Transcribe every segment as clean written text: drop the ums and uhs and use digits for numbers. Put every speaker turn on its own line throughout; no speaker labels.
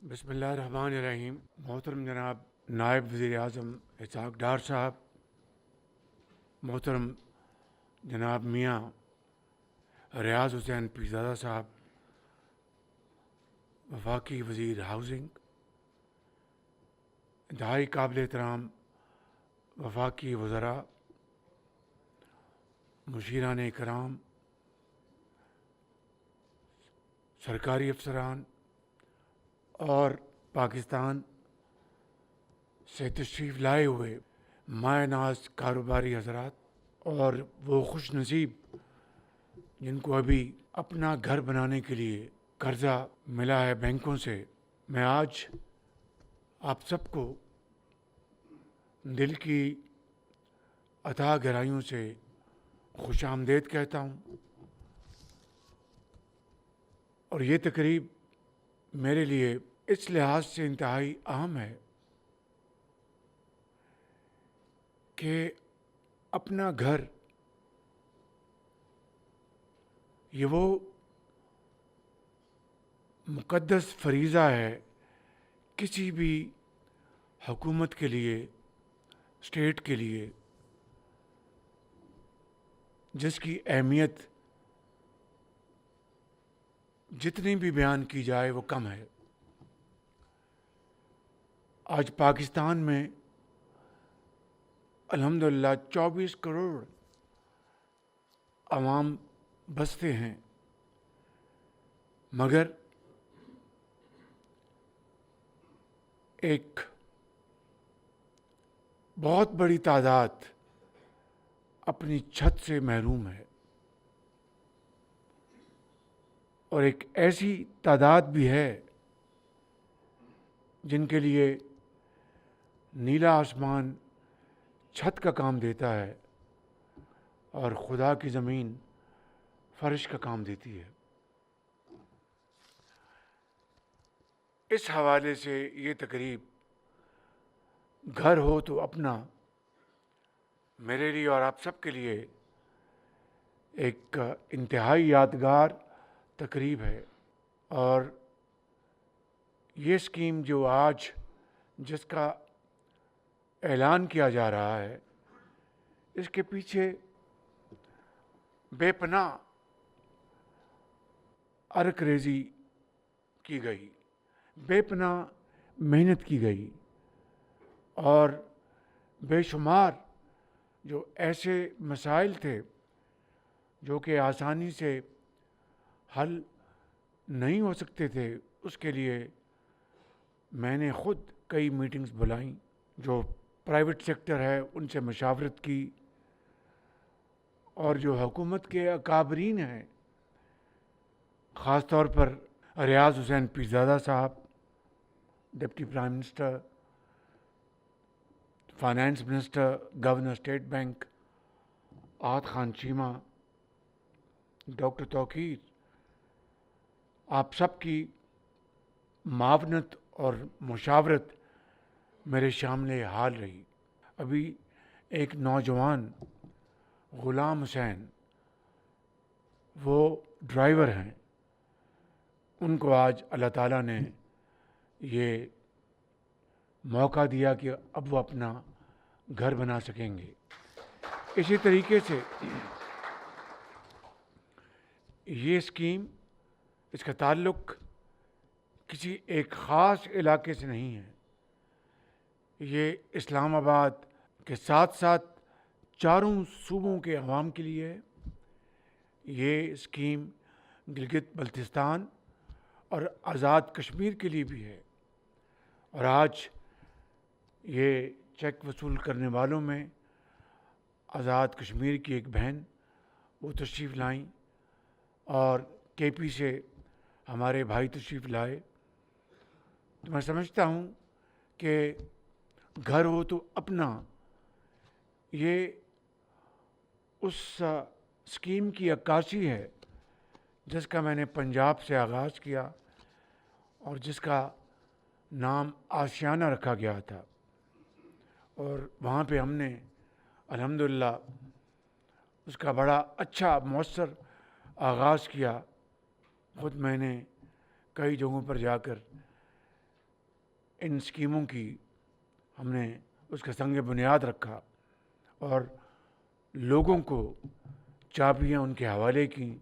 بسم اللہ الرحمن الرحیم. محترم جناب نائب وزیر اعظم اسحاق ڈار صاحب، محترم جناب میاں ریاض حسین پیرزادہ صاحب، وفاقی وزیر ہاؤسنگ، انتہائی قابل احترام وفاقی وزراء، مشیران کرام، سرکاری افسران اور پاکستان سے تشریف لائے ہوئے مایہ ناز کاروباری حضرات اور وہ خوش نصیب جن کو ابھی اپنا گھر بنانے کے لیے قرضہ ملا ہے بینکوں سے، میں آج آپ سب کو دل کی اتھاہ گہرائیوں سے خوش آمدید کہتا ہوں. اور یہ تقریب میرے لیے اس لحاظ سے انتہائی اہم ہے کہ اپنا گھر یہ وہ مقدس فریضہ ہے کسی بھی حکومت کے لیے، اسٹیٹ کے لیے، جس کی اہمیت جتنی بھی بیان کی جائے وہ کم ہے. آج پاکستان میں الحمدللہ 24 کروڑ عوام بستے ہیں، مگر ایک بہت بڑی تعداد اپنی چھت سے محروم ہے، اور ایک ایسی تعداد بھی ہے جن کے لیے نیلا آسمان چھت کا کام دیتا ہے اور خدا کی زمین فرش کا کام دیتی ہے. اس حوالے سے یہ تقریب گھر ہو تو اپنا میرے لیے اور آپ سب کے لیے ایک انتہائی یادگار تقریب ہے. اور یہ اسکیم جو آج جس کا اعلان کیا جا رہا ہے، اس کے پیچھے بے پناہ عرق ریزی کی گئی، بے پناہ محنت کی گئی، اور بے شمار جو ایسے مسائل تھے جو کہ آسانی سے حل نہیں ہو سکتے تھے، اس کے لیے میں نے خود کئی میٹنگز بلائیں، جو پرائیویٹ سیکٹر ہے ان سے مشاورت کی، اور جو حکومت کے اکابرین ہیں، خاص طور پر ریاض Hussain Pirzada Sahib, deputy prime minister, finance minister, governor state bank Ahad Khan Cheema, doctor Tauqeer, آپ سب کی معاونت اور مشاورت میرے شامل حال رہی. ابھی ایک نوجوان غلام حسین، وہ ڈرائیور ہیں، ان کو آج اللہ تعالیٰ نے یہ موقع دیا کہ اب وہ اپنا گھر بنا سکیں گے. اسی طریقے سے یہ اسکیم، اس کا تعلق کسی ایک خاص علاقے سے نہیں ہے، یہ اسلام آباد کے ساتھ ساتھ چاروں صوبوں کے عوام کے لیے ہے. یہ اسکیم گلگت بلتستان اور آزاد کشمیر کے لیے بھی ہے. اور آج یہ چیک وصول کرنے والوں میں آزاد کشمیر کی ایک بہن وہ تشریف لائیں، اور کے پی سے ہمارے بھائی تشریف لائے. تو میں سمجھتا ہوں کہ گھر ہو تو اپنا، یہ اس اسکیم کی عکاسی ہے جس کا میں نے پنجاب سے آغاز کیا اور جس کا نام آشیانہ رکھا گیا تھا. اور وہاں پہ ہم نے الحمدللہ اس کا بڑا اچھا مؤثر آغاز کیا. خود میں نے کئی جگہوں پر جا کر ان اسکیموں کی ہم نے اس کا سنگ بنیاد رکھا اور لوگوں کو چابیاں ان کے حوالے کی.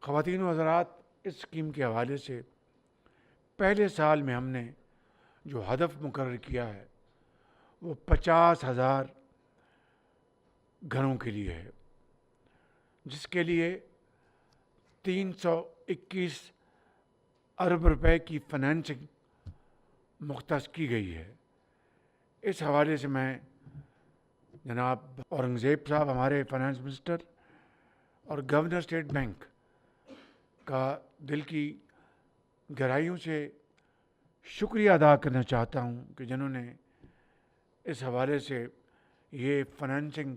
خواتین و حضرات, اس اسکیم کے حوالے سے پہلے سال میں ہم نے جو ہدف مقرر کیا ہے وہ 50,000 گھروں کے لیے ہے, جس کے لیے 321 ارب روپے کی فنانسنگ مختص کی گئی ہے. اس حوالے سے میں جناب اورنگزیب صاحب ہمارے فائنانس منسٹر اور گورنر اسٹیٹ بینک کا دل کی گہرائیوں سے شکریہ ادا کرنا چاہتا ہوں کہ جنہوں نے اس حوالے سے یہ فنانسنگ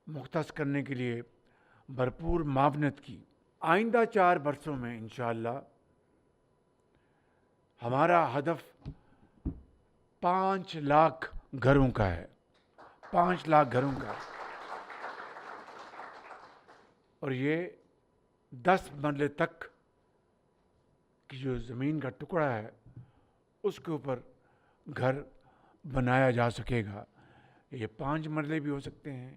مختص کرنے کے لیے بھرپور معاونت کی. آئندہ 4 برسوں میں انشاءاللہ ہمارا ہدف 5 لاکھ گھروں کا ہے, 5 لاکھ گھروں کا, اور یہ 10 مرلے تک کی جو زمین کا ٹکڑا ہے اس کے اوپر گھر بنایا جا سکے گا. یہ 5 مرلے بھی ہو سکتے ہیں,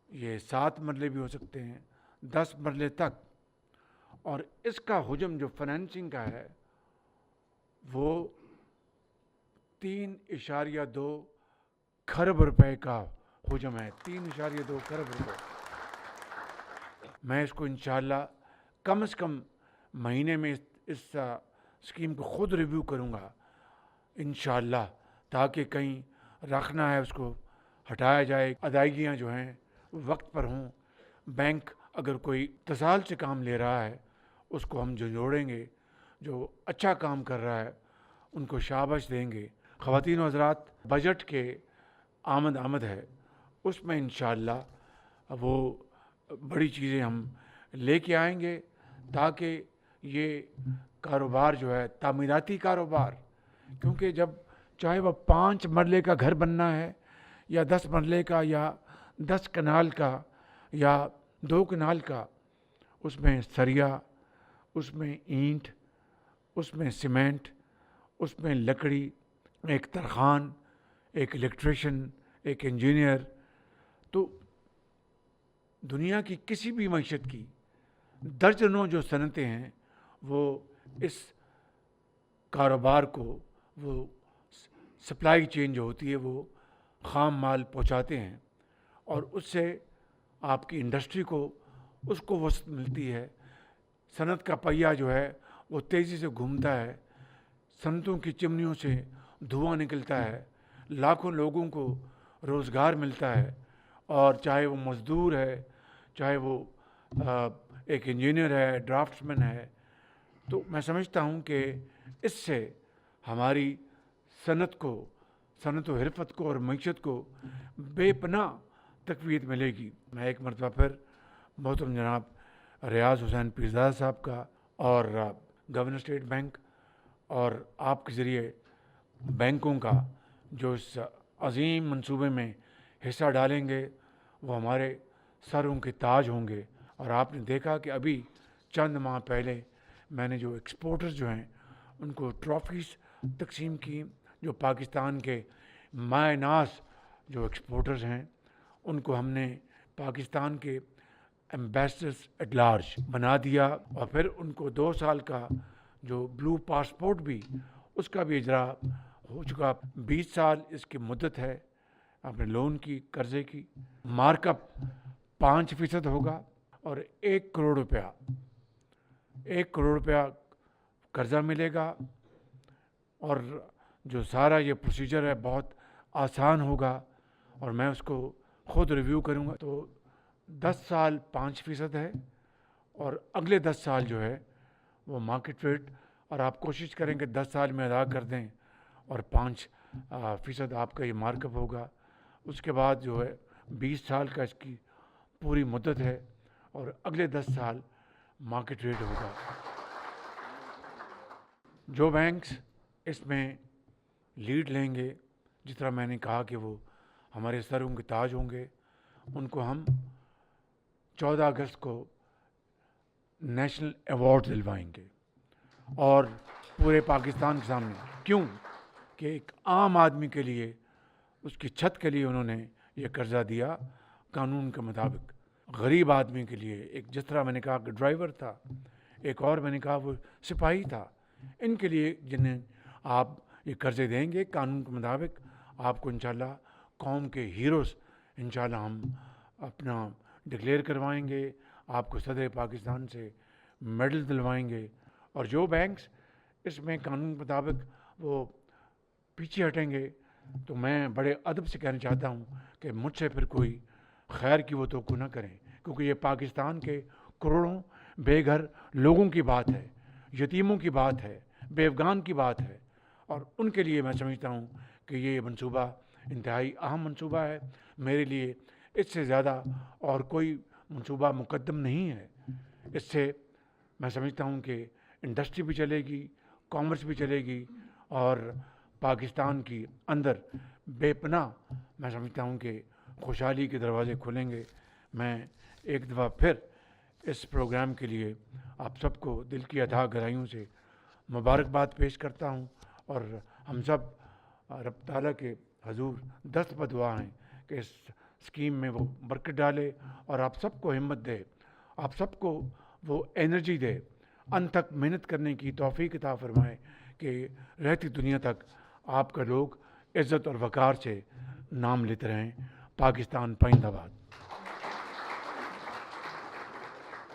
یہ 7 مرلے بھی ہو سکتے ہیں, 10 مرلے تک. اور اس کا حجم جو فنانسنگ کا ہے وہ 3.2 کھرب روپے کا حجم ہے, 3.2 کھرب روپے. میں اس کو انشاءاللہ کم از کم مہینے میں اس اسکیم کو خود ریویو کروں گا انشاءاللہ, تاکہ کہیں رکھنا ہے اس کو ہٹایا جائے. ادائیگیاں جو ہیں وقت پر ہوں. بینک اگر کوئی اتصال سے کام لے رہا ہے اس کو ہم جو جوڑیں گے, جو اچھا کام کر رہا ہے ان کو شاباش دیں گے. خواتین و حضرات, بجٹ کے آمد ہے, اس میں انشاءاللہ وہ بڑی چیزیں ہم لے کے آئیں گے تاکہ یہ کاروبار جو ہے تعمیراتی کاروبار, کیونکہ جب چاہے وہ 5 مرلے کا گھر بننا ہے یا 10 مرلے کا یا 10 کنال کا یا 2 کنال کا, اس میں سریا, اس میں اینٹ, اس میں سیمنٹ, اس میں لکڑی, ایک ترخان, ایک الیکٹریشین, ایک انجینئر. تو دنیا کی کسی بھی معیشت کی درجنوں جو صنعتیں ہیں وہ اس کاروبار کو, وہ سپلائی چین جو ہوتی ہے وہ خام مال پہنچاتے ہیں, اور اس سے آپ کی انڈسٹری کو اس کو وسعت ملتی ہے. صنعت کا پہیہ جو ہے وہ تیزی سے گھومتا ہے, صنعتوں کی چمنیوں سے دھواں نکلتا ہے, لاکھوں لوگوں کو روزگار ملتا ہے, اور چاہے وہ مزدور ہے, چاہے وہ ایک انجینئر ہے, ڈرافٹس مین ہے. تو میں سمجھتا ہوں کہ اس سے ہماری صنعت و حرفت کو اور معیشت کو بے پناہ تقویت ملے گی. میں ایک مرتبہ پھر محترم جناب ریاض حسین پیرزادہ صاحب کا اور گورنر اسٹیٹ بینک اور آپ کے ذریعے بینکوں کا جو اس عظیم منصوبے میں حصہ ڈالیں گے وہ ہمارے سروں کے تاج ہوں گے. اور آپ نے دیکھا کہ ابھی چند ماہ پہلے میں نے جو ایکسپورٹرز جو ہیں ان کو ٹرافیز تقسیم کی, جو پاکستان کے مائع ناز جو ایکسپورٹرز ہیں ان کو ہم نے پاکستان کے ایمبیسڈرز ایٹ لارج بنا دیا, اور پھر ان کو 2 سال کا جو بلو پاسپورٹ بھی اس کا بھی اجرا ہو چکا. 20 سال اس کی مدت ہے اپنے لون کی, قرضے کی. مارک اپ 5% ہوگا اور 1 کروڑ روپیہ قرضہ ملے گا, اور جو سارا یہ پروسیجر ہے بہت آسان ہوگا, اور میں اس کو خود ریویو کروں گا. تو 10 سال 5% ہے, اور اگلے 10 سال جو ہے وہ مارکیٹ ریٹ, اور آپ کوشش کریں کہ 10 سال میں ادا کر دیں, اور 5% آپ کا یہ مارک اپ ہوگا. اس کے بعد جو ہے 20 سال کا اس کی پوری مدت ہے, اور اگلے 10 سال مارکیٹ ریٹ ہوگا. جو بینکس اس میں لیڈ لیں گے, جس طرح میں نے کہا کہ وہ ہمارے سروں کے تاج ہوں گے, ان کو ہم 14 اگست کو نیشنل ایوارڈ دلوائیں گے. اور پورے پاکستان کے سامنے. کیوں کہ ایک عام آدمی کے لیے، اس کی چھت کے لیے انہوں نے یہ قرضہ دیا قانون کے مطابق. غریب آدمی کے لیے، ایک جس طرح میں نے کہا کہ ڈرائیور تھا، ایک اور میں نے کہا وہ سپاہی تھا، ان کے لیے جنہیں آپ یہ قرضے دیں گے قانون کے مطابق، آپ کو انشاءاللہ قوم کے ہیروز انشاءاللہ ہم اپنا ڈکلیئر کروائیں گے. آپ کو صدر پاکستان سے میڈل دلوائیں گے. اور جو بینکس اس میں قانون کے مطابق وہ پیچھے ہٹیں گے تو میں بڑے ادب سے کہنا چاہتا ہوں کہ مجھ سے پھر کوئی خیر کی وہ توقع نہ کریں، کیونکہ یہ پاکستان کے کروڑوں بے گھر لوگوں کی بات ہے، یتیموں کی بات ہے، بے افغان کی بات ہے. اور ان کے لیے میں سمجھتا ہوں کہ یہ منصوبہ انتہائی اہم منصوبہ ہے. میرے لیے اس سے زیادہ اور کوئی منصوبہ مقدم نہیں ہے. اس سے میں سمجھتا ہوں کہ انڈسٹری بھی چلے گی، کامرس بھی چلے گی، اور پاکستان کی اندر بے پناہ میں سمجھتا ہوں کہ خوشحالی کے دروازے کھلیں گے. میں ایک دفعہ پھر اس پروگرام کے لیے آپ سب کو دل کی اتھاہ گہرائیوں سے مبارکباد پیش کرتا ہوں، اور ہم سب رب تعالیٰ کے حضور دست بدعا ہیں کہ اس اسکیم میں وہ برکت ڈالے اور آپ سب کو ہمت دے، آپ سب کو وہ انرجی دے، انت تک محنت کرنے کی توفیق عطا فرمائے کہ رہتی دنیا تک آپ کا لوگ عزت اور وقار سے نام لیتے رہیں. پاکستان پائندہ باد.